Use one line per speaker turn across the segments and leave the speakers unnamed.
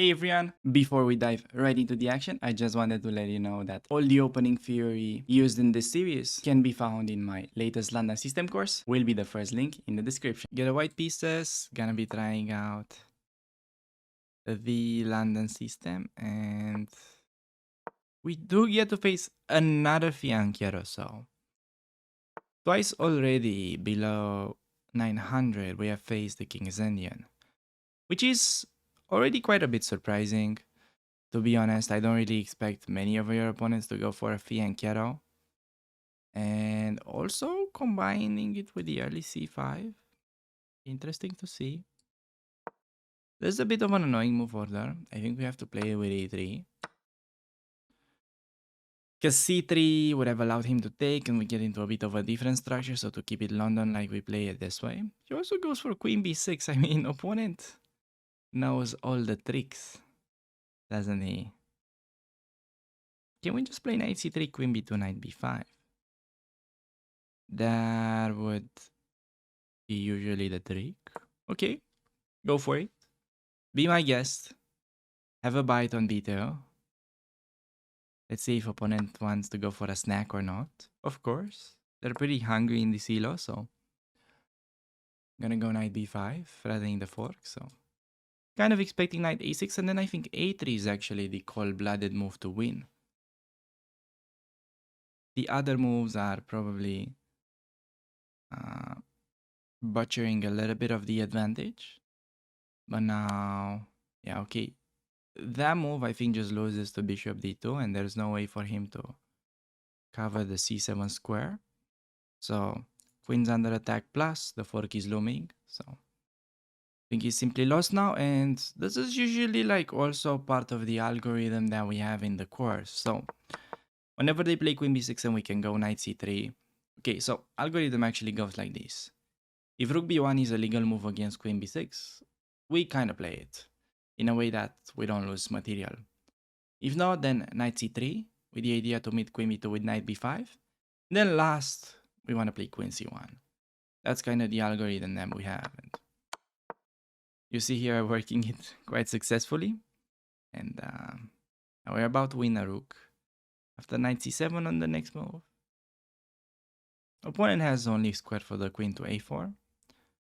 Hey everyone, before we dive right into the action, I just wanted to let you know that all the opening theory used in this series can be found in my latest London system course, will be the first link in the description. Get a white pieces, gonna be trying out the London system, and we do get to face another Fianchiero, so twice already below 900 we have faced the King Zendian, which is already quite a bit surprising. To be honest, I don't really expect many of your opponents to go for a Fianchiero. And also combining it with the early c5. Interesting to see. There's a bit of an annoying move order. I think we have to play with e3. Because c3 would have allowed him to take and we get into a bit of a different structure. So to keep it London like we play it this way. He also goes for queen b6. I mean, opponent knows all the tricks, doesn't he? Can we just play knight c3, queen b2, knight b5? That would be usually the trick. Okay, go for it. Be my guest. Have a bite on b2. Let's see if opponent wants to go for a snack or not. Of course, they're pretty hungry in this elo, so I'm gonna go knight b5, threatening the fork. So kind of expecting knight a6, and then I think a3 is actually the cold-blooded move to win. The other moves are probably butchering a little bit of the advantage. But now, yeah, okay. That move, I think, just loses to bishop d2, and there's no way for him to cover the c7 square. So, queen's under attack plus, the fork is looming. So, I think he's simply lost now, and this is usually like also part of the algorithm that we have in the course. So, whenever they play queen b6 and we can go knight c3. Okay, so algorithm actually goes like this. If rook b1 is a legal move against queen b6, we kind of play it in a way that we don't lose material. If not, then knight c3 with the idea to meet queen b2 with knight b5. Then last, we want to play queen c1. That's kind of the algorithm that we have. And you see here working it quite successfully. And we're about to win a rook. After knight c7 on the next move. Opponent has only squared for the queen to a4.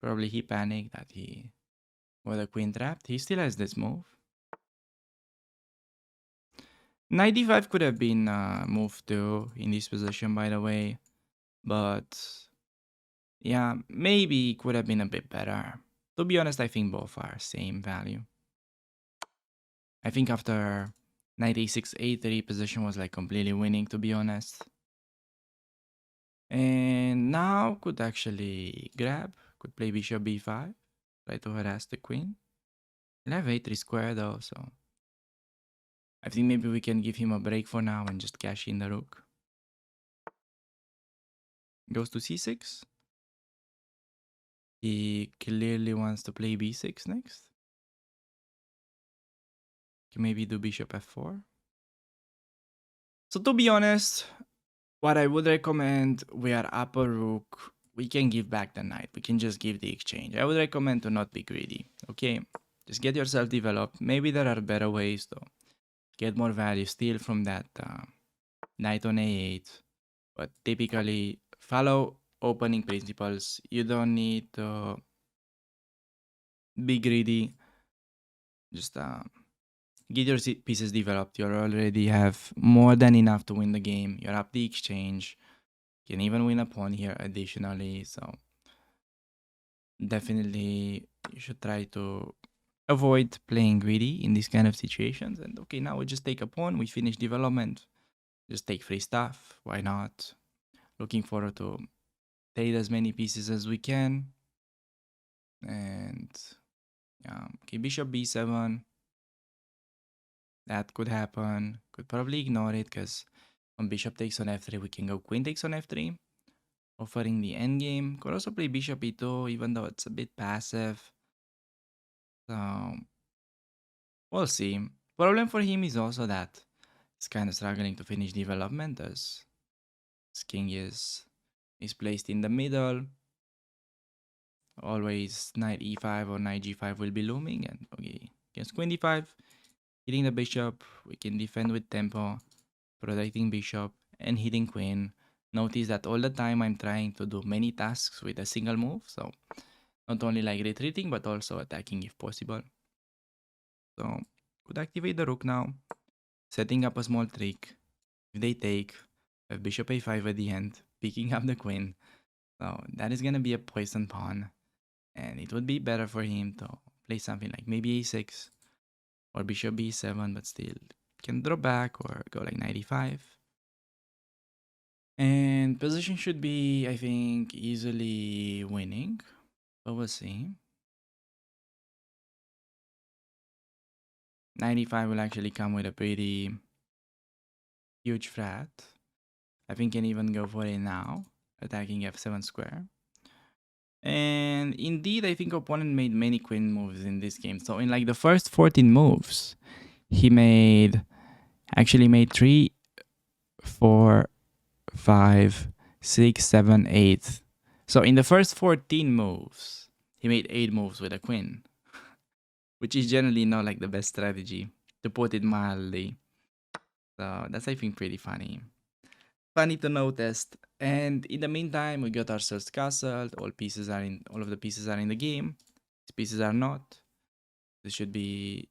Probably he panicked that he got the queen trapped. He still has this move. Knight d5 could have been moved too in this position, by the way. But yeah, maybe could have been a bit better. To be honest, I think both are same value. I think after knight a6, a3 position was like completely winning, to be honest. And now could actually grab, could play bishop b5, try to harass the queen. He'll have a3 square though, so I think maybe we can give him a break for now and just cash in the rook. Goes to c6. He clearly wants to play b6 next. Can maybe do bishop f4. So to be honest, what I would recommend, we are up a rook. We can give back the knight. We can just give the exchange. I would recommend to not be greedy. Okay, just get yourself developed. Maybe there are better ways to get more value still from that knight on a8. But typically, follow opening principles. You don't need to be greedy. Just get your pieces developed. You already have more than enough to win the game. You're up the exchange. You can even win a pawn here additionally. So definitely you should try to avoid playing greedy in these kind of situations. And okay, now we just take a pawn. We finish development. Just take free stuff. Why not? Looking forward to trade as many pieces as we can. And yeah, okay, bishop b7. That could happen. Could probably ignore it because on bishop takes on f3, we can go queen takes on f3, offering the endgame. Could also play bishop e2, even though it's a bit passive. So we'll see. Problem for him is also that he's kind of struggling to finish development as his king is placed in the middle. Always knight e5 or knight g5 will be looming, and okay, against queen d5, Hitting the bishop, we can defend with tempo, protecting bishop, and hitting queen. Notice that all the time I'm trying to do many tasks with a single move, so not only like retreating but also attacking if possible. So could activate the rook now, setting up a small trick. If they take, we have bishop a5 at the end, picking up the queen. So that is gonna be a poison pawn, and it would be better for him to play something like maybe a6 or bishop b7, but still can drop back or go like knight e5. And position should be, I think, easily winning, but we'll see. 95 will actually come with a pretty huge threat. I think can even go for it now, attacking f7 square. And indeed, I think opponent made many queen moves in this game. So in like the first 14 moves, he actually made 3, 4, 5, 6, 7, 8. So in the first 14 moves, he made 8 moves with a queen, which is generally not like the best strategy, to put it mildly. So that's, I think, pretty funny. Funny to notice. And in the meantime, we got ourselves castled. All of the pieces are in the game. These pieces are not. This should be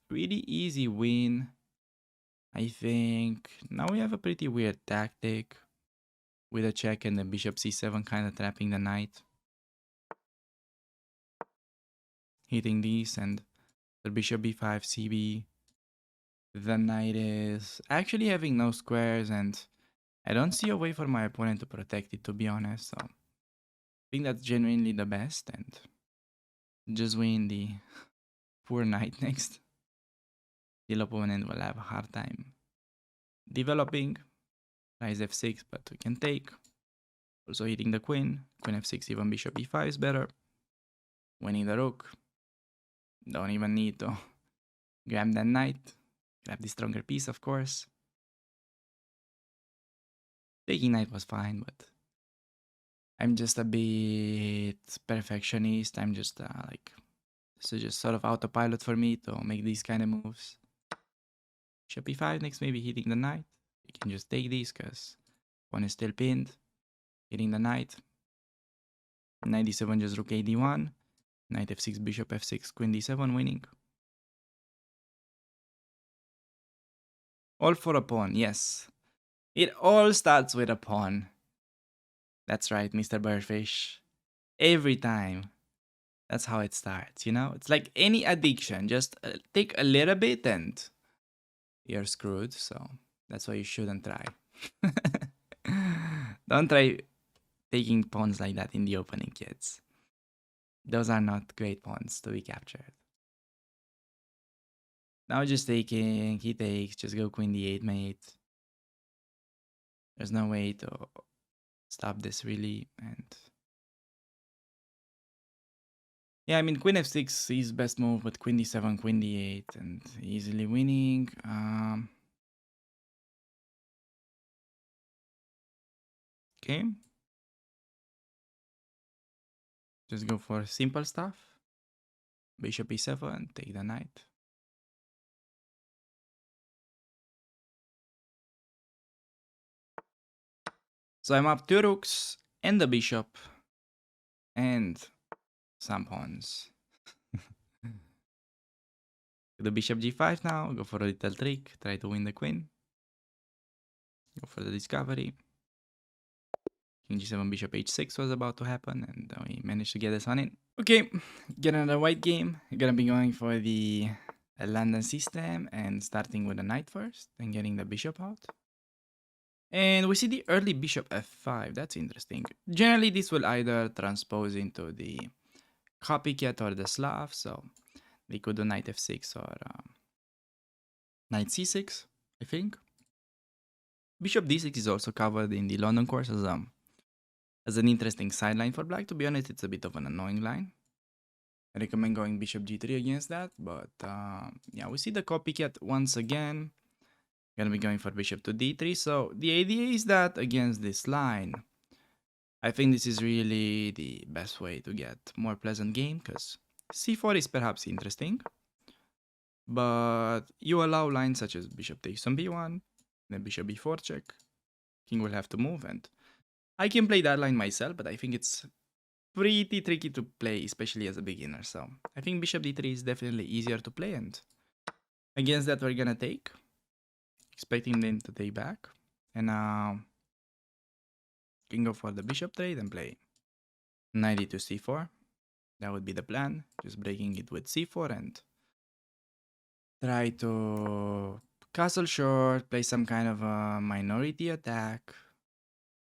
pretty easy win. I think now we have a pretty weird tactic with a check and the bishop c7 kind of trapping the knight. Hitting these and the bishop b5, cb. The knight is actually having no squares and I don't see a way for my opponent to protect it, to be honest. So I think that's genuinely the best and just win the poor knight next. The opponent will have a hard time developing. Rise f6, but we can take. Also hitting the queen. Queen f6, even bishop e5 is better. Winning the rook. Don't even need to grab that knight. Grab the stronger piece, of course. Taking knight was fine, but I'm just a bit perfectionist. I'm just like, this is just sort of autopilot for me to make these kind of moves. Bishop e5 next, maybe hitting the knight. You can just take these because one is still pinned. Hitting the knight. Knight d7, just rook a d1. Knight f6, bishop f6, queen d7, winning. All for a pawn, yes. It all starts with a pawn. That's right, Mr. Birdfish. Every time. That's how it starts, you know? It's like any addiction. Just take a little bit and you're screwed. So that's why you shouldn't try. Don't try taking pawns like that in the opening, kids. Those are not great pawns to be captured. Now just taking, he takes, just go queen d8 mate. There's no way to stop this really, and yeah, I mean queen f6 is best move, but queen d7, queen d8, and easily winning. Okay, just go for simple stuff. Bishop e7, take the knight. So I'm up 2 rooks and the bishop and some pawns. The bishop g5 now, go for a little trick, try to win the queen. Go for the discovery. King g7, bishop h6 was about to happen, and we managed to get this one in. Okay, get another white game. Gonna be going for the London system and starting with the knight first, and getting the bishop out. And we see the early bishop f5. That's interesting. Generally, this will either transpose into the copycat or the Slav, so we could do knight f6 or knight c6, I think. Bishop d6 is also covered in the London course as an interesting sideline for black. To be honest, it's a bit of an annoying line. I recommend going bishop g3 against that, but yeah, we see the copycat once again. Gonna be going for bishop to d3. So the idea is that against this line, I think this is really the best way to get more pleasant game, because c4 is perhaps interesting. But you allow lines such as bishop takes on b1, then bishop b4 check. King will have to move, and I can play that line myself, but I think it's pretty tricky to play, especially as a beginner. So I think bishop d3 is definitely easier to play, and against that we're gonna take, expecting them to take back, and now can go for the bishop trade and play knight e to c4. That would be the plan, just breaking it with c4 and try to castle short, play some kind of a minority attack.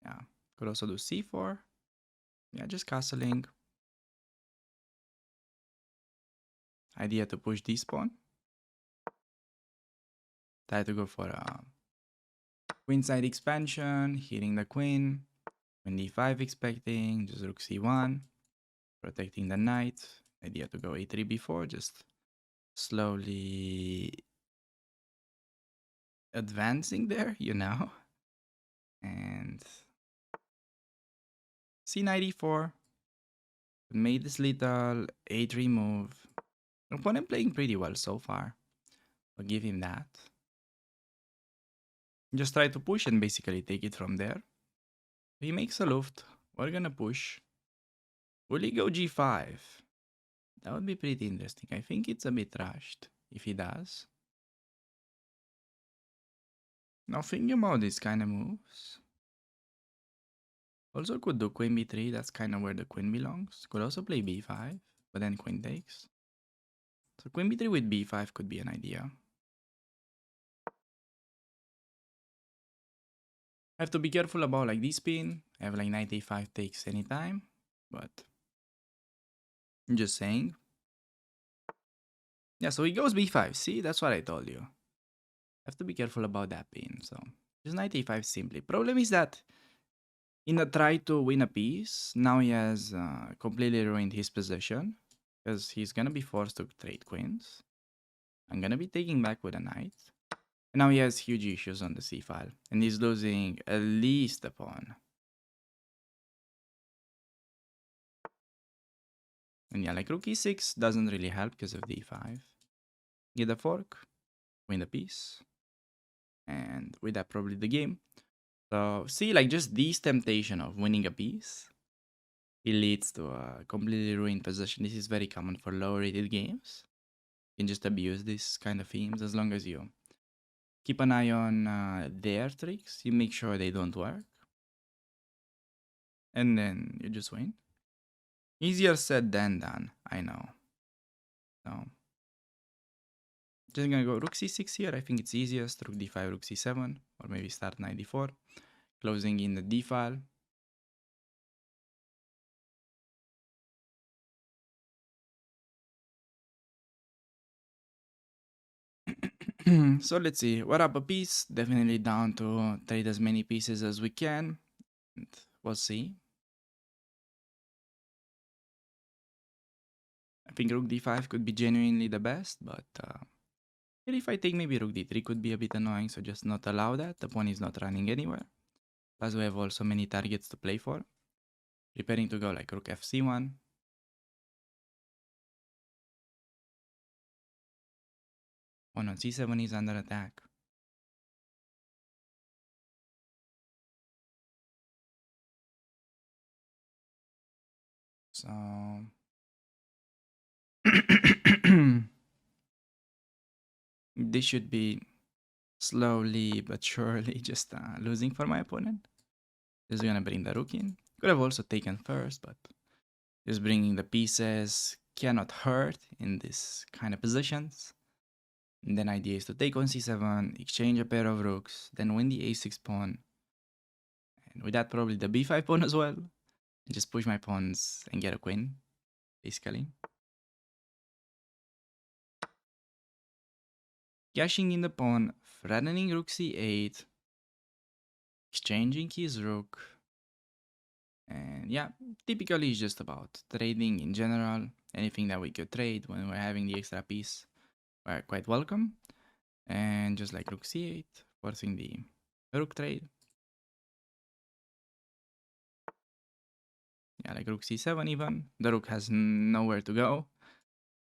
Yeah, could also do c4. Yeah, just castling. Idea to push this pawn. Try to go for a queenside expansion, hitting the queen. Queen d5 expecting, just rook c1, protecting the knight. Idea to go a3 before, just slowly advancing there, you know. And c94. Made this little a3 move. Opponent playing pretty well so far. I'll give him that. Just try to push and basically take it from there. He makes a luft. We're gonna push. Will he go g5? That would be pretty interesting. I think it's a bit rushed if he does. Now thinking about these kind of moves. Also could do queen b3. That's kind of where the queen belongs. Could also play b5, but then queen takes. So queen b3 with b5 could be an idea. I have to be careful about like this pin. I have like knight a5 takes anytime, but I'm just saying. Yeah, so he goes b5. See, that's what I told you. I have to be careful about that pin. So just knight a5 simply. Problem is that in a try to win a piece, now he has completely ruined his position because he's gonna be forced to trade queens. I'm gonna be taking back with a knight. And now he has huge issues on the c file, and he's losing at least a pawn. And yeah, like rook e6 doesn't really help because of d5. Get a fork, win the piece, and with that probably the game. So see, like just this temptation of winning a piece, it leads to a completely ruined position. This is very common for lower rated games. You can just abuse these kind of themes as long as you keep an eye on their tricks. You make sure they don't work, and then you just win. Easier said than done, I know. So just gonna go rook c6 here. I think it's easiest. Rook d5, rook c7, or maybe start knight d4, closing in the d file. So let's see. What up a piece? Definitely down to trade as many pieces as we can. And we'll see. I think rook d5 could be genuinely the best, but if I take maybe rook d3 could be a bit annoying, so just not allow that. The pawn is not running anywhere. Plus we have also many targets to play for. Preparing to go like rook fc1. Pawn on c7 is under attack. So this should be slowly but surely just losing for my opponent. Just gonna bring the rook in. Could have also taken first, but just bringing the pieces cannot hurt in this kind of positions. And then idea is to take on c7, exchange a pair of rooks, then win the a6 pawn. And with that probably the b5 pawn as well. And just push my pawns and get a queen, basically. Cashing in the pawn, threatening rook c8, exchanging his rook. And yeah, typically it's just about trading in general. Anything that we could trade when we're having the extra piece, we're quite welcome. And just like rook c8, forcing the rook trade. Yeah, like rook c7 even. The rook has nowhere to go.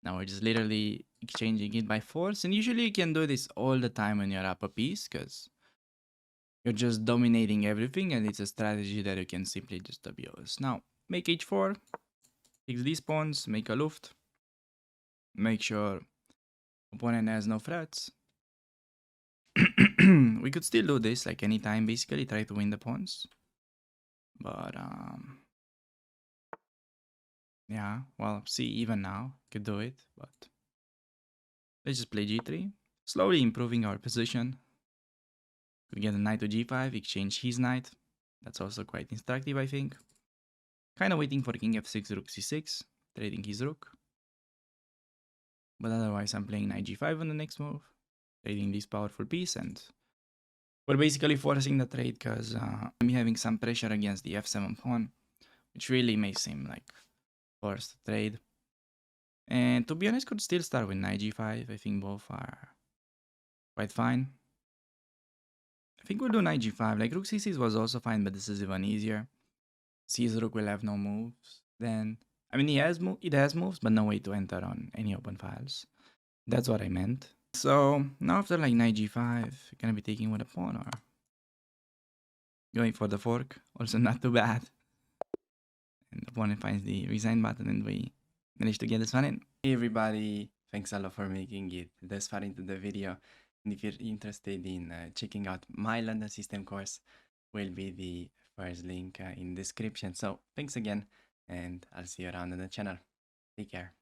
Now we're just literally exchanging it by force. And usually you can do this all the time when you're up a piece because you're just dominating everything, and it's a strategy that you can simply just abuse. Now, make h4, fix these pawns, make a luft, make sure opponent has no threats. We could still do this like anytime, basically, try to win the pawns. But, yeah, well, see, even now, could do it, but let's just play g3, slowly improving our position. Could get a knight to g5, exchange his knight. That's also quite instructive, I think. Kind of waiting for king f6, rook c6, trading his rook. But otherwise, I'm playing knight g5 on the next move, trading this powerful piece, and we're basically forcing the trade because I'm having some pressure against the f7 pawn, which really makes him like forced to trade. And to be honest, could still start with knight g5. I think both are quite fine. I think we'll do knight g5. Like rook c6 was also fine, but this is even easier. His rook will have no moves. Then, I mean, it has moves, but no way to enter on any open files. That's what I meant. So now after like knight g5, gonna be taking with a pawn or going for the fork. Also not too bad. And the opponent finds the resign button, and we managed to get this one in. Hey everybody, thanks a lot for making it this far into the video. And if you're interested in checking out my London system course, will be the first link in description. So thanks again, and I'll see you around on the channel. Take care.